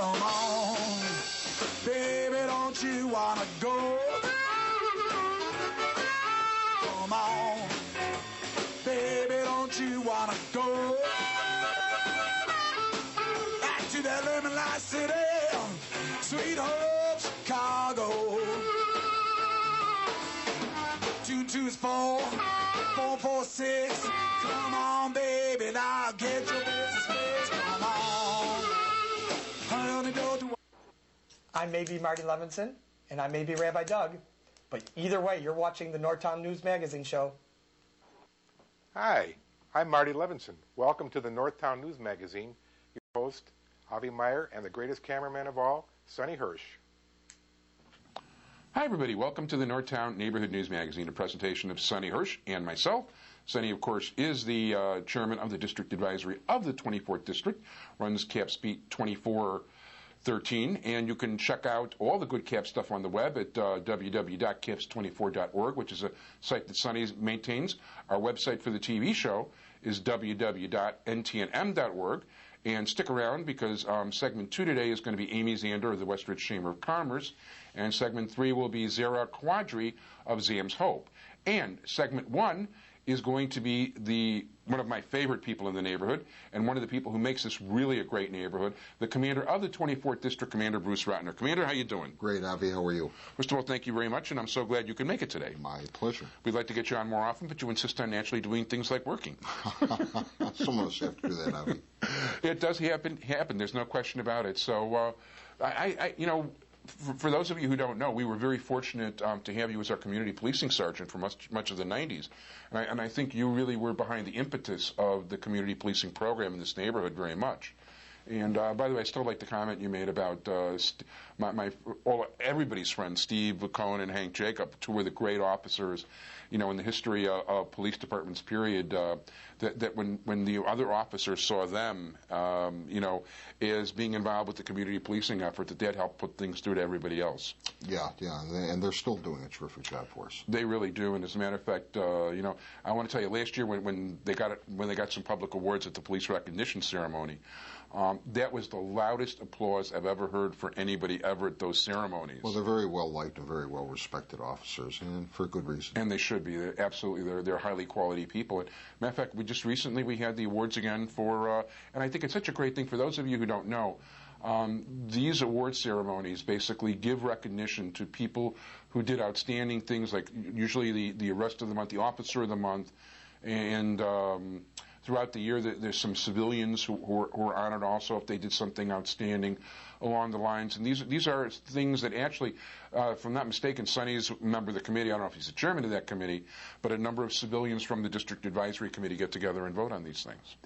Come on, baby, don't you wanna go? Come on, baby, don't you wanna go? Back to that lemon light city, sweet home Chicago. 224 446. Come on, baby, now get your business fixed. Come on. Honey, don't you... I may be Marty Levinson, and I may be Rabbi Doug, but either way, you're watching the Northtown News Magazine show. Hi, I'm Marty Levinson. Welcome to the Northtown News Magazine. Your host, Avi Meyer, and the greatest cameraman of all, Sonny Hersh. Hi, everybody. Welcome to the Northtown Neighborhood News Magazine, a presentation of Sonny Hersh and myself. Sonny, of course, is the chairman of the District Advisory of the 24th District, runs Caps Beat 2413, and you can check out all the good Cap stuff on the web at www.caps24.org, which is a site that Sonny maintains. Our website for the TV show is www.ntnm.org. And stick around because segment 2 today is going to be Amy Zander of the Westridge Chamber of Commerce, and segment 3 will be Zara Quadri of Zam's Hope. And segment 1 is going to be one of my favorite people in the neighborhood, and one of the people who makes this really a great neighborhood, the commander of the 24th District, Commander Bruce Rottner. Commander, how you doing? Great, Avi. How are you? First of all, thank you very much, and I'm so glad you could make it today. My pleasure. We'd like to get you on more often, but you insist on naturally doing things like working. Some of us have to do that, Avi. It does happen. There's no question about it. So, for those of you who don't know, we were very fortunate to have you as our community policing sergeant for much of the 90s. And I think you really were behind the impetus of the community policing program in this neighborhood very much. And by the way, I still like the comment you made about everybody's friends, Steve Vukona and Hank Jacob, two were the great officers, in the history of police departments, period, that when the other officers saw them, as being involved with the community policing effort, that helped put things through to everybody else. Yeah, and they're still doing a terrific job for us. They really do, and as a matter of fact, I want to tell you, last year when they got some public awards at the police recognition ceremony, that was the loudest applause I've ever heard for anybody ever at those ceremonies. Well, they're very well liked and very well respected officers, and for good reason. And they should be. They're highly quality people. And matter of fact, we had the awards again for, and I think it's such a great thing for those of you who don't know. These award ceremonies basically give recognition to people who did outstanding things, like usually the arrest of the month, the officer of the month, and throughout the year there's some civilians who are honored also if they did something outstanding along the lines. And these are things that actually, if I'm not mistaken, Sonny's a member of the committee. I don't know if he's the chairman of that committee, but a number of civilians from the District Advisory Committee get together and vote on these things.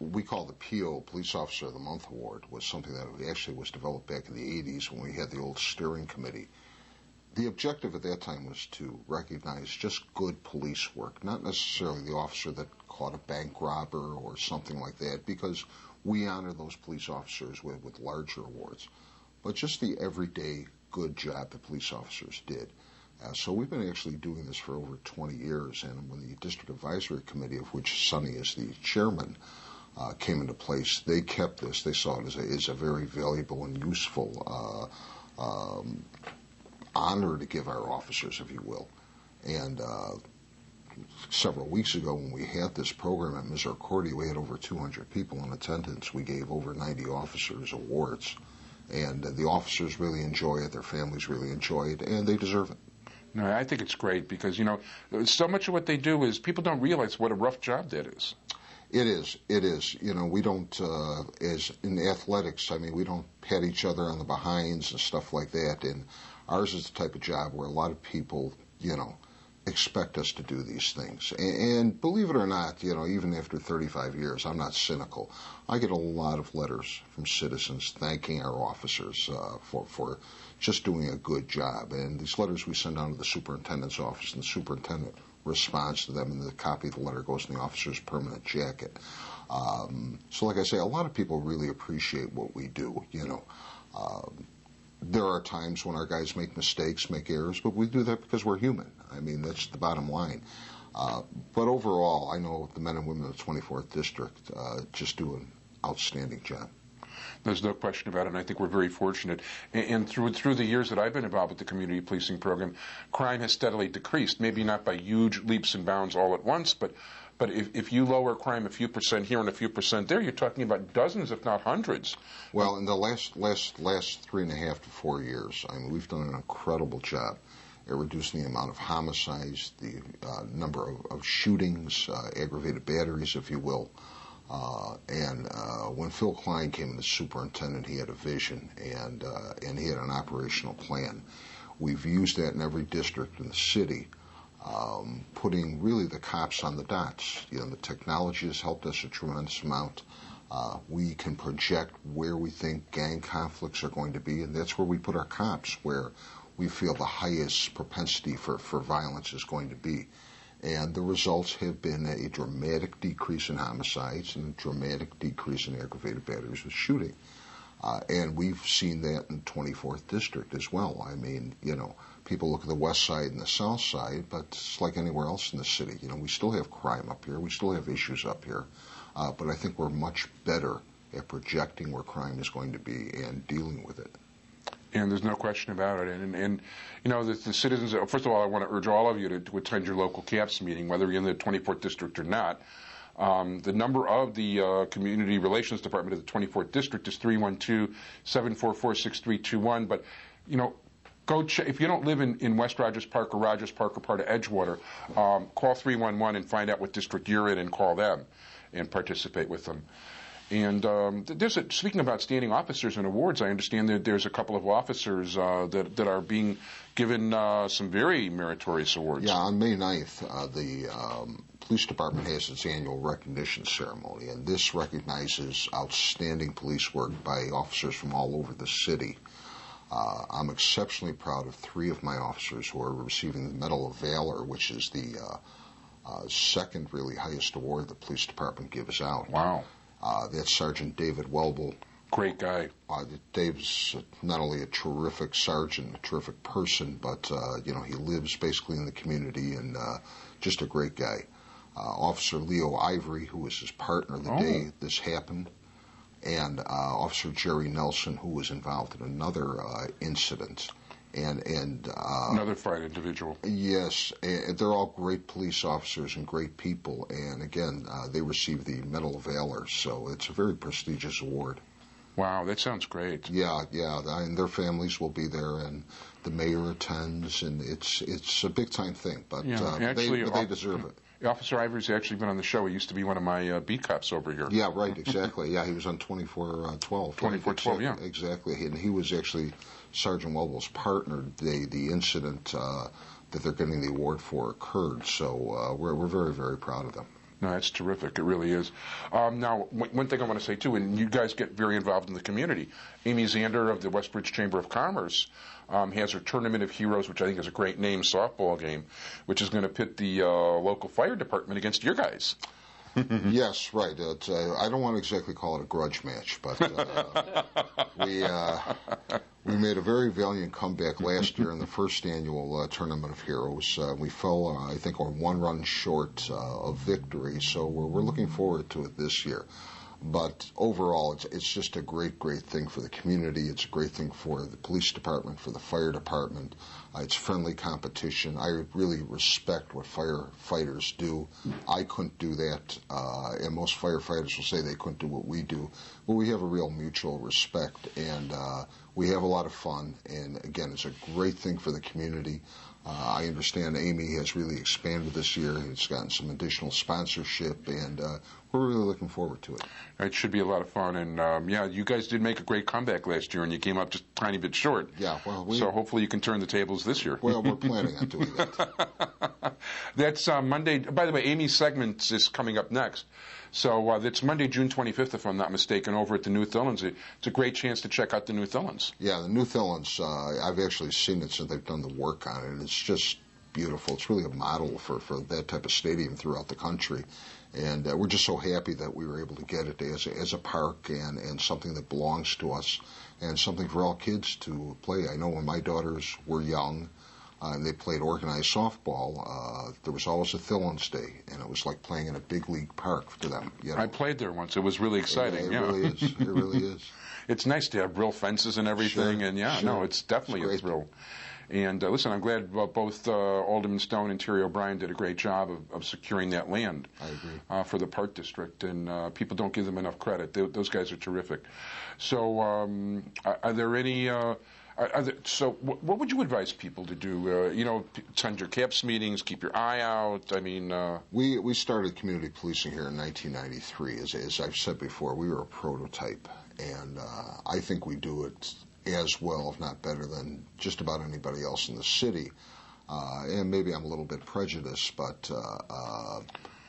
We call the PO, Police Officer of the Month Award, was something that actually was developed back in the 80s when we had the old steering committee. The objective at that time was to recognize just good police work, not necessarily the officer that caught a bank robber or something like that, because we honor those police officers with larger awards, but just the everyday good job that police officers did. So we've been actually doing this for over 20 years, and when the District Advisory Committee, of which Sonny is the chairman, came into place, they kept this. They saw it as a very valuable and useful honor to give our officers, if you will. And several weeks ago when we had this program at Misericordia, we had over 200 people in attendance. We gave over 90 officers awards. And the officers really enjoy it, their families really enjoy it, and they deserve it. No, I think it's great because, so much of what they do is people don't realize what a rough job that is. It is. We don't, as in athletics, we don't pat each other on the behinds and stuff like that. And ours is the type of job where a lot of people, expect us to do these things. And believe it or not, even after 35 years, I'm not cynical. I get a lot of letters from citizens thanking our officers for just doing a good job. And these letters we send down to the superintendent's office, and the superintendent responds to them, and the copy of the letter goes in the officer's permanent jacket. So like I say, a lot of people really appreciate what we do, There are times when our guys make mistakes, make errors, but we do that because we're human. That's the bottom line. But overall, I know the men and women of the 24th District just do an outstanding job. There's no question about it, and I think we're very fortunate. And through the years that I've been involved with the community policing program, crime has steadily decreased, maybe not by huge leaps and bounds all at once, but if you lower crime a few percent here and a few percent there, you're talking about dozens, if not hundreds. Well, in the last 3.5 to 4 years, I mean, we've done an incredible job at reducing the amount of homicides, the number of shootings, aggravated batteries, if you will. And when Phil Klein came in as superintendent, he had a vision and he had an operational plan. We've used that in every district in the city, putting really the cops on the dots. You know, the technology has helped us a tremendous amount. We can project where we think gang conflicts are going to be, and that's where we put our cops, where we feel the highest propensity for violence is going to be. And the results have been a dramatic decrease in homicides and a dramatic decrease in aggravated batteries with shooting. And we've seen that in 24th District as well. I mean, you know, people look at the west side and the south side, but it's like anywhere else in the city. You know, we still have crime up here. We still have issues up here. But I think we're much better at projecting where crime is going to be and dealing with it. And there's no question about it. And you know, the citizens, first of all, I want to urge all of you to attend your local CAPS meeting, whether you're in the 24th District or not. The number of the Community Relations Department of the 24th District is 312-744-6321. But, you know, if you don't live in West Rogers Park or Rogers Park or part of Edgewater, call 311 and find out what district you're in and call them and participate with them. And speaking of outstanding officers and awards, I understand that there's a couple of officers that are being given some very meritorious awards. Yeah, on May 9th, the police department has its annual recognition ceremony, and this recognizes outstanding police work by officers from all over the city. I'm exceptionally proud of 3 of my officers who are receiving the Medal of Valor, which is the second really highest award the police department gives out. Wow. That's Sergeant David Welbel. Great guy. Dave's not only a terrific sergeant, a terrific person, but you know, he lives basically in the community and just a great guy. Officer Leo Ivory, who was his partner the day this happened, and Officer Jerry Nelson, who was involved in another incident. And another fine individual. Yes, they're all great police officers and great people. And again, they received the Medal of Valor, so it's a very prestigious award. Wow, that sounds great. Yeah, and their families will be there, and the mayor attends, and it's a big time thing. But they deserve it. Officer Ivory's actually been on the show. He used to be one of my beat cops over here. Yeah, right, exactly. Yeah, he was on 2412. 2412, yeah. Exactly, and he was actually Sergeant Welbel's partner. The incident that they're getting the award for occurred, so we're very, very proud of them. No, that's terrific. It really is. Now, one thing I want to say, too, and you guys get very involved in the community. Amy Zander of the Westbridge Chamber of Commerce has her Tournament of Heroes, which I think is a great name, softball game, which is going to pit the local fire department against your guys. Yes, right. I don't want to exactly call it a grudge match, but we made a very valiant comeback last year in the first annual Tournament of Heroes. We fell, I think, on 1 run short of victory, so we're looking forward to it this year. But overall, it's just a great, great thing for the community. It's a great thing for the police department, for the fire department. It's friendly competition. I really respect what firefighters do. I couldn't do that, and most firefighters will say they couldn't do what we do. But we have a real mutual respect, and we have a lot of fun. And again, it's a great thing for the community. I understand Amy has really expanded this year. It's gotten some additional sponsorship, and we're really looking forward to it. It should be a lot of fun. And, yeah, you guys did make a great comeback last year, and you came up just a tiny bit short. Yeah, well, so hopefully you can turn the tables this year. Well, we're planning on doing that. That's Monday. By the way, Amy's segment is coming up next. So that's Monday, June 25th, if I'm not mistaken, over at the New Thillans. It's a great chance to check out the New Thillans. Yeah, the New Thillans, I've actually seen it since they've done the work on it. It's just beautiful. It's really a model for that type of stadium throughout the country. And we're just so happy that we were able to get it as a park and something that belongs to us and something for all kids to play. I know when my daughters were young, and they played organized softball, there was always a Thillans Day, and it was like playing in a big league park to them. You know? I played there once. It was really exciting. It really is. It really is. it's nice to have real fences and everything. Sure, And yeah, sure. no, it's definitely a thrill. And listen, I'm glad both Alderman Stone and Terry O'Brien did a great job of securing that land. I agree. For the Park District, and people don't give them enough credit. Those guys are terrific. So, are there any? So, what would you advise people to do? Attend your CAPS meetings, keep your eye out. I mean, we started community policing here in 1993. As I've said before, we were a prototype, and I think we do it as well, if not better, than just about anybody else in the city. And maybe I'm a little bit prejudiced, but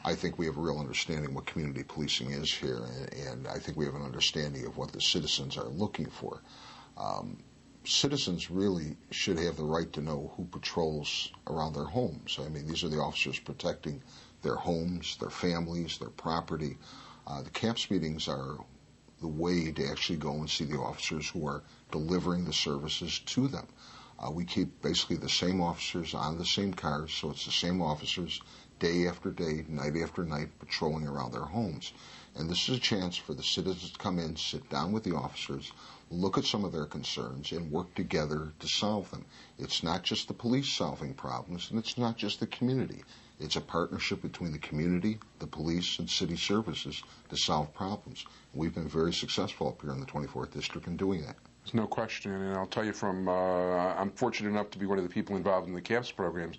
I think we have a real understanding what community policing is here, and I think we have an understanding of what the citizens are looking for. Citizens really should have the right to know who patrols around their homes. I mean, these are the officers protecting their homes, their families, their property. The CAPS meetings are the way to actually go and see the officers who are delivering the services to them. We keep basically the same officers on the same cars, so it's the same officers day after day, night after night, patrolling around their homes. And this is a chance for the citizens to come in, sit down with the officers, look at some of their concerns, and work together to solve them. It's not just the police solving problems, and it's not just the community. It's a partnership between the community, the police, and city services to solve problems. We've been very successful up here in the 24th District in doing that. there's no question, and I'll tell you from, I'm fortunate enough to be one of the people involved in the CAPS programs,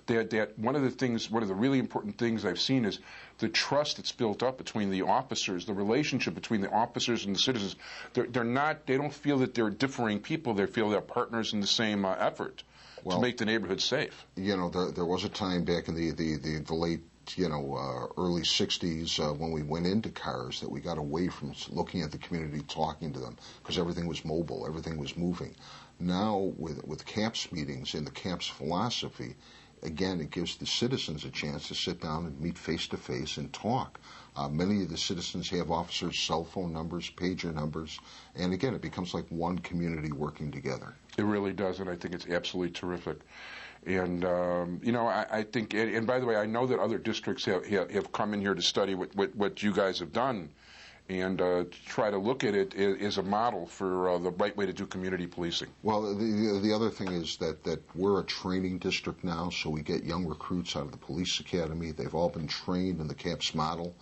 that one of the really important things I've seen is the trust that's built up between the officers, the relationship between the officers and the citizens. They don't feel that they're differing people, they feel they're partners in the same effort to make the neighborhood safe. There was a time back in the late, early 60s when we went into cars that we got away from looking at the community, talking to them, because everything was mobile, everything was moving. Now, with CAPS meetings and the CAPS philosophy, again, it gives the citizens a chance to sit down and meet face-to-face and talk. Many of the citizens have officers' cell phone numbers, pager numbers, and again, it becomes like one community working together. It really does, and I think it's absolutely terrific. And, I think, and by the way, I know that other districts have come in here to study what you guys have done and try to look at it as a model for the right way to do community policing. Well, the other thing is that we're a training district now, so we get young recruits out of the police academy. They've all been trained in the CAPS model,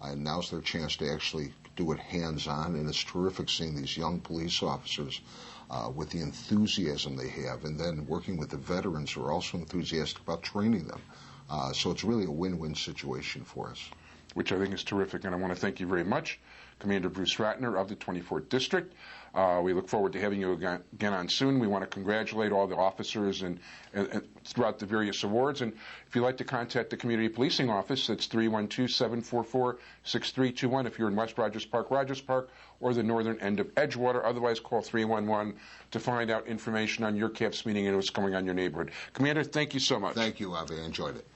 and now's their chance to actually do it hands-on, and it's terrific seeing these young police officers with the enthusiasm they have, and then working with the veterans who are also enthusiastic about training them. So it's really a win-win situation for us. Which I think is terrific, and I want to thank you very much, Commander Bruce Rottner of the 24th District. We look forward to having you again on soon. We want to congratulate all the officers and throughout the various awards. And if you'd like to contact the Community Policing Office, it's 312-744-6321 if you're in West Rogers Park, or the northern end of Edgewater. Otherwise, call 311 to find out information on your CAPS meeting and what's going on in your neighborhood. Commander, thank you so much. Thank you, Avi. I enjoyed it.